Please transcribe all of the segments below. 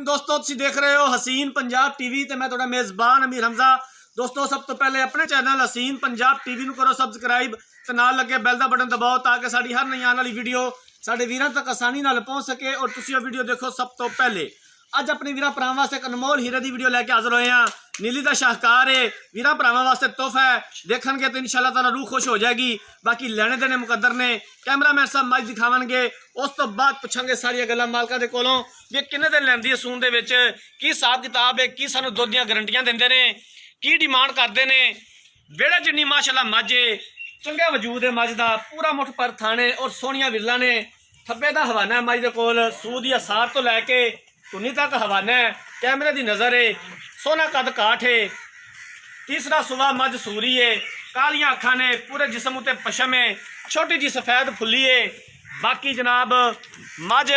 वालेकुम दोस्तों, तुसीं देख रहे हो हसीन पंजाब टीवी ते मैं तुहाडा मेज़बान अमीर हमजा। दोस्तों सब तो पहले अपने चैनल हसीन पंजाब टीवी नूं करो सबसक्राइब ते नाल लगे बैल दा बटन दबाओ ताकि साडी हर नई आने वाली वीडियो साडे वीरां तक आसानी नाल पहुंच सके और तुसीं वो वीडियो देखो सब तो पहले। अज अपने वीरां भरावां वास्ते एक अनमोल हीरे की वीडियो लैके हाजिर होए हैं। नीली का शाहकार है, वीरां भरावां वास्ते तोहफा है, देखणगे तो इंशाअल्लाह ताला रूह खुश हो जाएगी। बाकी लैने देने मुकद्दर ने, कैमरामैन साहब मज दिखावणगे, उस तो बाद पुछांगे सारिया गल्लां मालकां दे कोलों भी किन्ने दिन लैंदी है सून दे विच, की हिसाब किताब है, की सानूं दुध दीयां गारंटियां दिंदे ने, की डिमांड करते हैं। बेड़ा जिन्नी माशाअल्लाह मझ है, चंगा वजूद है मझ का, पूरा मुठ पर थाने और सोहणियां विरलां ने। थब्बे का हवाना है मझ दे कोल, सूद या सार तो लैके धुनी तक हवाना है, कैमरे की नज़र है, सोना कद काठ है। तीसरा सुबह मझ सूरी है, कालियां अखां ने, पूरे जिसम उत्ते पशम है, छोटी जी सफेद फुली है। बाकी जनाब मझ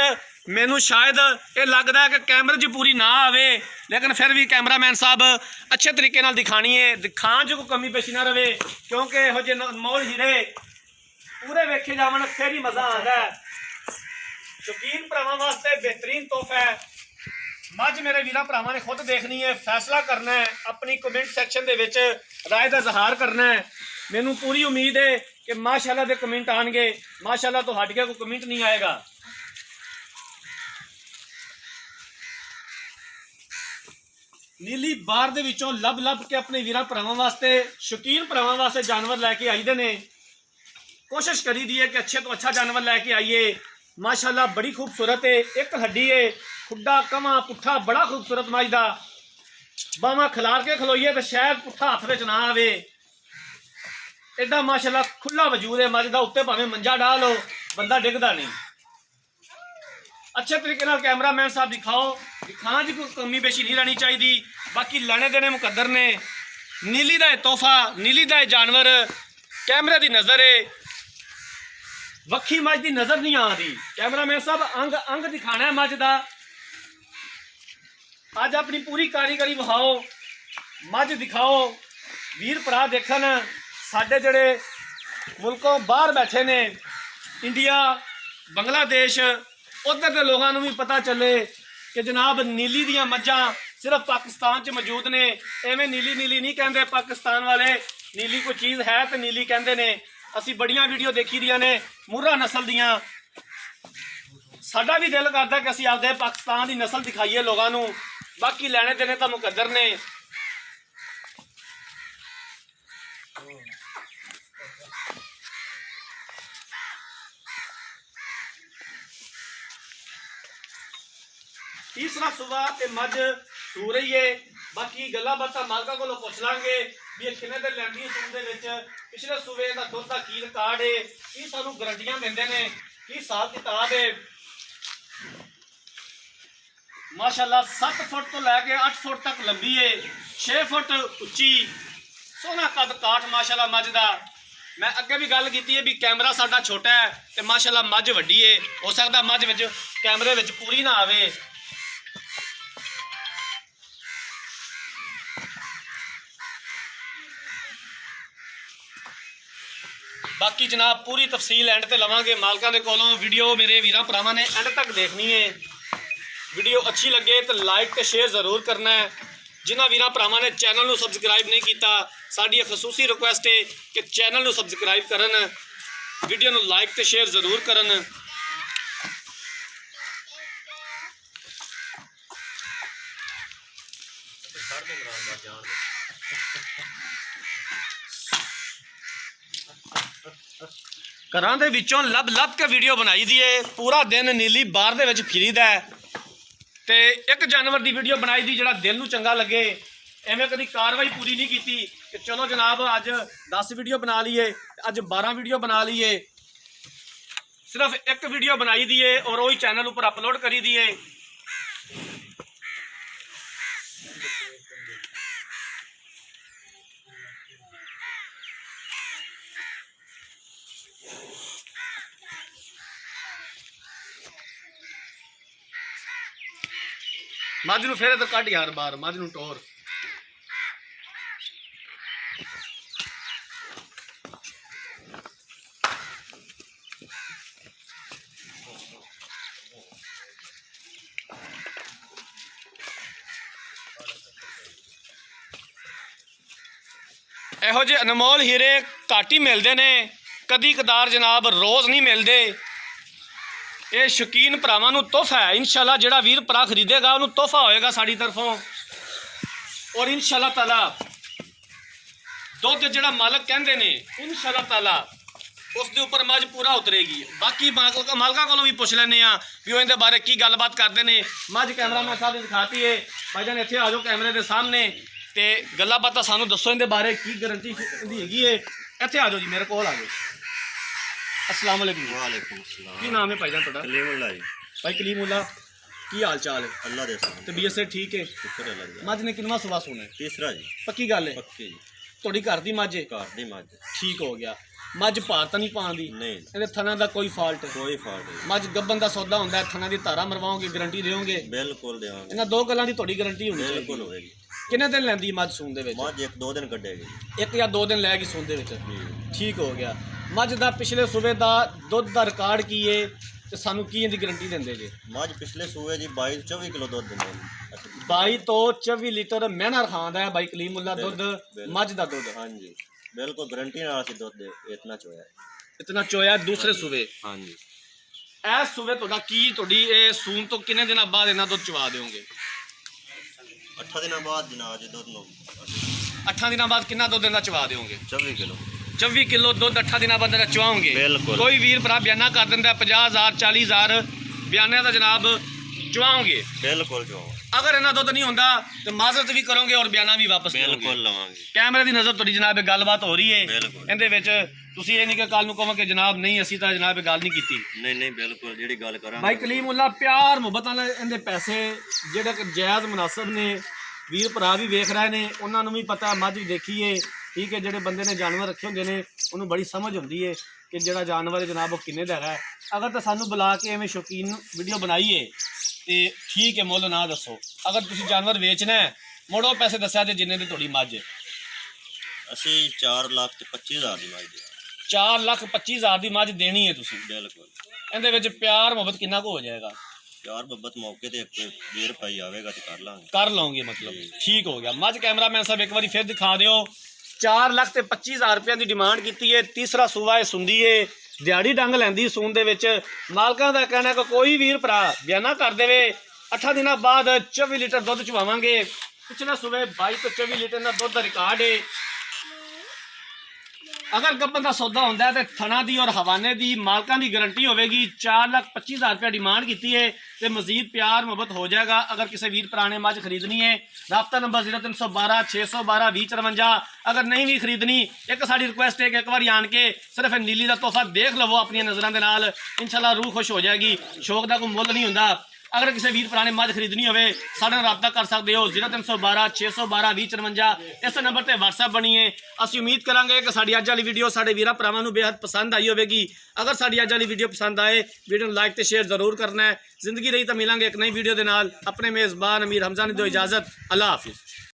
मैनू शायद ये लगता है कि कैमरे च पूरी ना आवे, लेकिन फिर भी कैमरामैन साहब अच्छे तरीके नाल दिखानी है, दिखाण च कोई कमी पेशी ना रहे, क्योंकि इहो जे अनमोल हीरे पूरे वेखे जावन फिर ही मज़ा आता है। शौकीन भरावां वास्ते बेहतरीन तोहफा है। मझ मेरे वीरां भरावां ने खुद देखनी है, फैसला करना है, अपनी कमेंट सैक्शन दे विच राय का इजहार करना है। मैनू पूरी उम्मीद है कि माशाअल्लाह दे कमेंट आएंगे, माशाअल्लाह तो हट के कोई कमेंट नहीं आएगा। नीली बार दे विचों लब लब के अपने वीरां भरावां वास्ते, शौकीन भरावां वास्ते जानवर लैके आईदे ने। कोशिश करी दी है कि अच्छे तो अच्छा जानवर लैके आइए। माशाअल्लाह बड़ी खूबसूरत है, एक हड्डी है, खुड्डा कवा पुट्ठा बड़ा खूबसूरत मझ का, बावां खिलार के खलोईए तो शायद पुट्ठा हथ में ना आवे, एडा माशाअल्लाह खुला वजूद है मझ का। उत्ते भावें मंजा डाल लो बंदा डिगदा नहीं। अच्छे तरीके नाल कैमरामैन साहब दिखाओ, दिखाने की कोई कमी पेशी नहीं रहनी चाहिए। बाकी लैने देने मुकद्दर ने। नीली का तोहफा, नीली का जानवर, कैमरे की नज़र है, वक्खी मझ की नज़र नहीं आ रही। कैमरामैन साहब अंग अंग दिखाना है मझ का। अज अपनी पूरी कारीगरी विखाओ, मझ दिखाओ, वीर भरा देखन, साडे जिहड़े मुल्कों बाहर बैठे ने, इंडिया बंगलादेश, उधर के लोगों को भी पता चले कि जनाब नीली दियां मझां सिर्फ पाकिस्तान च मौजूद ने। एवें नीली नीली नहीं कहते पाकिस्तान वाले, नीली कोई चीज़ है तो नीली कहते ने। असी बड़ियां वीडियो देखी दियां ने मुर्रा नस्ल दियां, साडा भी दिल करता कि असी आपदे पाकिस्तान की नस्ल दिखाइए लोगों को। बाकी लैने देने तो मुकद्दर ने। तीसरा सुबह ते मझ सू रही है। बाकी गल्लां बातां मालका कोलों पुछ लांगे भी किन्ने दिन लैंदी है सून दे विच, पिछले सूबे का दुध का की रिकॉर्ड है, की सानू गारंटियां दिंदे ने, की हिसाब किताब है। माशाअल्लाह 7 फुट तो लैके 8 फुट तक लंबी है, 6 फुट उच्ची, सोहना कद काठ माशाअल्लाह मझ का। मैं अगे भी गल की है भी कैमरा साडा छोटा है तो माशाअल्लाह मझ वड्डी है, हो सकता मझ विच कैमरे विच पूरी ना आवे। बाकी जनाब पूरी तफसील एंड ते लवांगे मालकां दे कोलों। वीडियो मेरे वीरां भरावां ने एंड तक देखनी है। वीडियो अच्छी लगे तो लाइक तो शेयर जरूर करना है। जिन्हां वीरां भरावां ने चैनल नूं सबसक्राइब नहीं किया, साडी खसूसी रिक्वेस्ट है कि चैनल नूं सबसक्राइब करन, वीडियो नूं लाइक तो शेयर जरूर करन। घरां दे विचों लब लब के वीडियो बनाई दी है। पूरा दिन नीली बार दे विच फिरीदा है ते एक जानवर की वीडियो बनाई दी जिहड़ा दिल नूं चंगा लगे। एवें कभी कार्रवाई पूरी नहीं की कि चलो जनाब अज 10 वीडियो बना लीए, अज 12 वीडियो बना लीए। सिर्फ एक वीडियो बनाई दी है और वही चैनल उपर अपलोड करी दी है। मझ नूं फिर इधर कढ़ यार बाहर, मझ नूं टोर। ਇਹੋ ਜਿਹੇ ਅਨਮੋਲ ਹੀਰੇ ਘੱਟ ਹੀ ਮਿਲਦੇ ਨੇ, ਕਦੀ ਕਦਾਰ ਜਨਾਬ, ਰੋਜ਼ ਨਹੀਂ ਮਿਲਦੇ। ਇਹ ਸ਼ੌਕੀਨ ਭਰਾਵਾਂ ਨੂੰ ਤੋਹਫਾ ਹੈ। ਇਨਸ਼ਾਅੱਲਾ ਜਿਹੜਾ ਵੀਰ ਭਰਾ ਖਰੀਦੇਗਾ ਉਹਨੂੰ ਤੋਹਫਾ ਹੋਏਗਾ ਸਾਡੀ ਤਰਫੋਂ। ਔਰ ਇਨਸ਼ਾਅੱਲਾ ਤਾਲਾ ਦੁੱਧ ਜਿਹੜਾ ਮਾਲਕ ਕਹਿੰਦੇ ਨੇ ਇਨਸ਼ਾਅੱਲਾ ਤਾਲਾ ਉਸ ਦੇ ਉੱਪਰ ਮੱਝ ਪੂਰਾ ਉਤਰੇਗੀ। ਬਾਕੀ ਮਾਲਕਾਂ ਕੋਲੋਂ ਵੀ ਪੁੱਛ ਲੈਂਦੇ ਆ ਵੀ ਉਹ ਇਹਦੇ ਬਾਰੇ ਕੀ ਗੱਲਬਾਤ ਕਰਦੇ ਨੇ। ਮੱਝ ਕੈਮਰਾਮੈਨ ਸਾਹਿਬ ਨੇ ਦਿਖਾਤੀ ਹੈ। ਭਾਈ ਜਾਨ ਇੱਥੇ ਆ ਜਾਓ ਕੈਮਰੇ ਦੇ ਸਾਹਮਣੇ ਤੇ ਗੱਲਾਂ ਬਾਤਾਂ ਸਾਨੂੰ ਦੱਸੋ ਇਹਦੇ ਬਾਰੇ, ਕੀ ਗਾਰੰਟੀ ਇਹਦੀ ਹੈਗੀ ਹੈ। ਇੱਥੇ ਆ ਜਾਓ ਜੀ, ਮੇਰੇ ਕੋਲ ਆ ਜਾਓ। अस्सलाम वालेकुम। वालेकुम अस्सलाम। की नाम है भाईजान ਤੁਹਾਡਾ? कलीमुल्लाह जी। भाई कलीमुल्लाह, की हाल चाल है? अल्लाह दे सामने तबीयत से ठीक है? शुक्र है अल्लाह मझ ने कितना सवा सोना है? तीसरा जी। पक्की गल है? पक्की जी। ਤੁਹਾਡੀ ਘਰ ਦੀ ਮੱਝ ਹੈ? घर दी मझ। ਠੀਕ ਹੋ ਗਿਆ। ਮੱਝ ਭਾਰ ਤਾਂ ਨਹੀਂ ਪਾਉਂਦੀ? नहीं ਇਹਦੇ ਥਣਾ ਦਾ ਕੋਈ ਫਾਲਟ? कोई फॉल्ट नहीं। ਮੱਝ ਗੱਬਨ ਦਾ ਸੌਦਾ ਹੁੰਦਾ ਹੈ, ਥਣਾ ਦੀ ਧਾਰਾ ਮਰਵਾਓਗੇ, ਗਾਰੰਟੀ ਦਿਓਗੇ? बिल्कुल देवांगे। ਇਹਨਾਂ ਦੋ ਗੱਲਾਂ ਦੀ ਤੁਹਾਡੀ ਗਾਰੰਟੀ ਹੋਣੀ ਚਾਹੀਦੀ। बिल्कुल होएगी। ਕਿੰਨੇ ਦਿਨ ਲੈਂਦੀ ਮੱਝ ਸੂਣ ਦੇ ਵਿੱਚ? मझ एक दो दिन कटेगी। ਇੱਕ ਜਾਂ ਦੋ ਦਿਨ ਲੈ ਗਈ ਸੂਣ ਦੇ ਵਿੱਚ। जी। ਠੀਕ ਹੋ ਗਿਆ। ਮੱਝ ਦਾ ਪਿਛਲੇ ਸੂਬੇ ਦਾ ਦੁੱਧ ਦਾ ਰਿਕਾਰਡ ਕੀ ਹੈ ਤੇ ਸਾਨੂੰ ਕੀ ਇਹਦੀ ਗਾਰੰਟੀ ਦਿੰਦੇ ਜੇ? मझ पिछले सूए जी 22-24 किलो दूध दिंदी। 22 ਤੋਂ 24 ਲੀਟਰ ਮਹਿਨਾ ਖਾਂਦਾ ਹੈ ਬਾਈ ਕਲੀਮੁੱਲਾ ਦੁੱਧ, ਮੱਝ ਦਾ ਦੁੱਧ। हाँ जी बिल्कुल गारंटी नाल असि दूध दे इतना चोया। ਇਤਨਾ ਚੋਇਆ ਦੂਸਰੇ ਸੂਬੇ। हाँ जी। ਇਸ ਸੂਬੇ ਤੁਹਾਡਾ ਕੀ, ਤੁਹਾਡੀ ਇਹ ਸੂਣ ਤੋਂ ਕਿੰਨੇ ਦਿਨਾਂ ਬਾਅਦ ਇਹਨਾਂ ਦੁੱਧ ਚਵਾ ਦਿਓਗੇ? 8 ਦਿਨਾਂ ਬਾਅਦ ਜਨਾਬ ਜੀ ਦੁੱਧ ਨੂੰ 8 ਦਿਨਾਂ ਬਾਅਦ ਕਿੰਨਾ ਦੁੱਧ ਇਹਨਾਂ ਚਵਾ ਦਿਓਗੇ? 24 ਕਿਲੋ। 24 ਕਿਲੋ ਦੁੱਧ 8 ਦਿਨਾਂ ਬਾਅਦ ਇਹਨਾਂ ਚਵਾਓਗੇ? ਬਿਲਕੁਲ। ਕੋਈ ਵੀਰ ਭਰਾ ਬਿਆਨਾ ਕਰ ਦਿੰਦਾ 50,000 40,000 ਬਿਆਨਿਆਂ ਦਾ ਜਨਾਬ ਚਵਾਓਗੇ? बिल्कुल जो। ਅਗਰ ਇਹਨਾਂ ਦੁੱਧ ਨਹੀਂ ਹੁੰਦਾ ਤੇ ਮਾਜ਼ਰਤ ਵੀ ਕਰੋਗੇ ਔਰ ਬਿਆਨਾ ਵੀ ਵਾਪਸ ਲਓਗੇ? बिल्कुल लवांगे। ਕੈਮਰੇ ਦੀ ਨਜ਼ਰ ਤੁਹਾਡੀ ਜਨਾਬ ਇਹ ਗੱਲਬਾਤ ਹੋ ਰਹੀ ਹੈ ਬਿਲਕੁਲ। ਇਹਦੇ ਵਿੱਚ। ਤੁਸੀਂ ਇਹ ਨਹੀਂ ਕਿ ਕੱਲ ਨੂੰ ਕਹੋ ਕਿ ਜਨਾਬ ਨਹੀਂ ਅਸੀਂ ਤਾਂ ਜਨਾਬ ਇਹ ਗੱਲ ਨਹੀਂ ਕੀਤੀ। नहीं नहीं बिल्कुल जेडी गल करांगे। ਭਾਈ ਕਲੀਮੁੱਲਾ ਪਿਆਰ ਮੁਹੱਬਤ ਨਾਲ ਇਹਦੇ ਪੈਸੇ ਜਿਹੜੇ ਕਿ ਜਾਇਜ਼ ਮੁਨਾਸਬ ਨੇ, ਵੀਰ ਭਰਾ ਵੀ ਵੇਖ ਰਹੇ ਨੇ, ਉਹਨਾਂ ਨੂੰ ਵੀ ਪਤਾ, ਮੱਝ ਵੀ ਦੇਖੀਏ, ਠੀਕ ਹੈ। ਜਿਹੜੇ ਬੰਦੇ ਨੇ ਜਾਨਵਰ ਰੱਖੇ ਹੁੰਦੇ ਨੇ ਉਹਨੂੰ ਬੜੀ ਸਮਝ ਹੁੰਦੀ ਹੈ ਕਿ ਜਿਹੜਾ ਜਾਨਵਰ ਹੈ ਜਨਾਬ ਉਹ ਕਿੰਨੇ ਦਾ ਹੈਗਾ। ਅਗਰ ਤਾਂ ਸਾਨੂੰ ਬੁਲਾ ਕੇ ਐਵੇਂ ਸ਼ੌਕੀਨ ਵੀਡੀਓ ਬਣਾਈਏ ਤੇ ਠੀਕ ਹੈ, ਮੁੱਲ ਨਾ ਦੱਸੋ। ਅਗਰ ਤੁਸੀਂ ਜਾਨਵਰ ਵੇਚਣਾ ਹੈ ਮੋੜੋ ਪੈਸੇ ਦੱਸਿਆ ਤੇ ਜਿੰਨੇ ਦੀ ਤੁਹਾਡੀ ਮੱਝ ਹੈ। ਅਸੀਂ 4,25,000 ਦੀ ਮੱਝ ਦੇ। 4,25,000 ਦੀ ਮੱਝ ਦੇਣੀ ਹੈ ਤੁਸੀਂ? ਬਿਲਕੁਲ। ਇਹਦੇ ਵਿੱਚ ਪਿਆਰ ਮੁਹੱਬਤ ਕਿੰਨਾ ਕੁ ਹੋ ਜਾਏਗਾ? ਯਾਰ ਬੱਬਤ ਮੌਕੇ ਤੇ ਇੱਕ ਵੀਰ ਭਾਈ ਆਵੇਗਾ ਤੇ ਕਰ ਲਾਂਗੇ। ਕਰ ਲਓਗੇ ਮਤਲਬ? ਠੀਕ ਹੋ ਗਿਆ। ਮੱਝ ਕੈਮਰਾਮੈਨ ਸਾਹਿਬ ਇੱਕ ਵਾਰੀ ਫਿਰ ਦਿਖਾ ਦਿਓ। 4,25,000 ਰੁਪਏ ਦੀ ਡਿਮਾਂਡ ਕੀਤੀ ਹੈ। ਤੀਸਰਾ ਸੂਆ ਇਹ ਸੁੰਦੀ ਹੈ, ਦਿਹਾੜੀ ਡੰਗ ਲੈਂਦੀ ਸੂਣ ਦੇ ਵਿੱਚ। ਮਾਲਕਾਂ ਦਾ ਕਹਿਣਾ ਕਿ ਕੋਈ ਵੀਰ ਭਰਾ ਬਿਆਨਾ ਕਰ ਦੇਵੇ 8 ਦਿਨਾਂ ਬਾਅਦ 24 ਲੀਟਰ ਦੁੱਧ ਚਵਾਵਾਂਗੇ। ਪਿਛਲੇ ਸੂਬੇ 22 ਤੋਂ 24 ਲੀਟਰ ਦਾ ਦੁੱਧ ਦਾ ਰਿਕਾਰਡ ਹੈ। ਅਗਰ ਗੱਬਨ ਦਾ ਸੌਦਾ ਹੁੰਦਾ ਤੇ ਥਣਾ ਦੀ ਔਰ ਹਵਾਨੇ ਦੀ ਮਾਲਕਾਂ ਦੀ ਗਾਰੰਟੀ ਹੋਵੇਗੀ। 4,25,000 ਰੁਪਏ ਡਿਮਾਂਡ ਕੀਤੀ ਹੈ ਤੇ ਮਜ਼ੀਦ ਪਿਆਰ ਮੁਹੱਬਤ ਹੋ ਜਾਏਗਾ। ਅਗਰ ਕਿਸੇ ਵੀਰ ਭਰਾ ਨੇ ਮੱਝ ਖਰੀਦਣੀ ਹੈ, ਰਾਬਤਾ ਨੰਬਰ 0312 612 2053। ਅਗਰ ਨਹੀਂ ਵੀ ਖਰੀਦਣੀ, ਇੱਕ ਸਾਡੀ ਰਿਕੁਐਸਟ ਹੈ ਕਿ ਇੱਕ ਵਾਰੀ ਆਣ ਕੇ ਸਿਰਫ ਨੀਲੀ ਦਾ ਤੋਹਫਾ ਦੇਖ ਲਵੋ ਆਪਣੀਆਂ ਨਜ਼ਰਾਂ ਦੇ ਨਾਲ, ਇਨਸ਼ਾਅੱਲਾ ਰੂਹ ਖੁਸ਼ ਹੋ ਜਾਏਗੀ। ਸ਼ੌਕ ਦਾ ਕੋਈ ਮੁੱਲ ਨਹੀਂ ਹੁੰਦਾ। ਅਗਰ ਕਿਸੇ ਵੀਰ ਭਰਾ ਨੇ ਮੱਝ ਖਰੀਦਣੀ ਹੋਵੇ ਸਾਡੇ ਨਾਲ ਰਾਬਤਾ ਕਰ ਸਕਦੇ ਹੋ 0312 612 2053। ਇਸ ਨੰਬਰ ਤੇ WhatsApp ਬਣੀ ਹੈ। ਅਸੀਂ ਉਮੀਦ ਕਰਾਂਗੇ ਕਿ ਸਾਡੀ ਅੱਜ ਵਾਲੀ ਵੀਡੀਓ ਸਾਡੇ ਵੀਰਾਂ ਭਰਾਵਾਂ ਨੂੰ ਬੇहद ਪਸੰਦ ਆਈ ਹੋਵੇਗੀ। ਅਗਰ ਸਾਡੀ ਅੱਜ ਵਾਲੀ ਵੀਡੀਓ ਪਸੰਦ ਆਏ, ਵੀਡੀਓ ਨੂੰ ਲਾਈਕ ਤੇ ਸ਼ੇਅਰ ਜ਼ਰੂਰ ਕਰਨਾ ਹੈ। ਜ਼ਿੰਦਗੀ ਰਹੀ ਤਾਂ ਮਿਲਾਂਗੇ ਇੱਕ ਨਈ ਵੀਡੀਓ ਦੇ ਨਾਲ। ਆਪਣੇ ਮੇਜ਼ਬਾਨ ਅਮੀਰ ਹਮਜ਼ਾ ਨੇ ਦਿਓ ਇਜਾਜ਼ਤ। ਅੱਲਾ ਹਾਫਿਜ਼।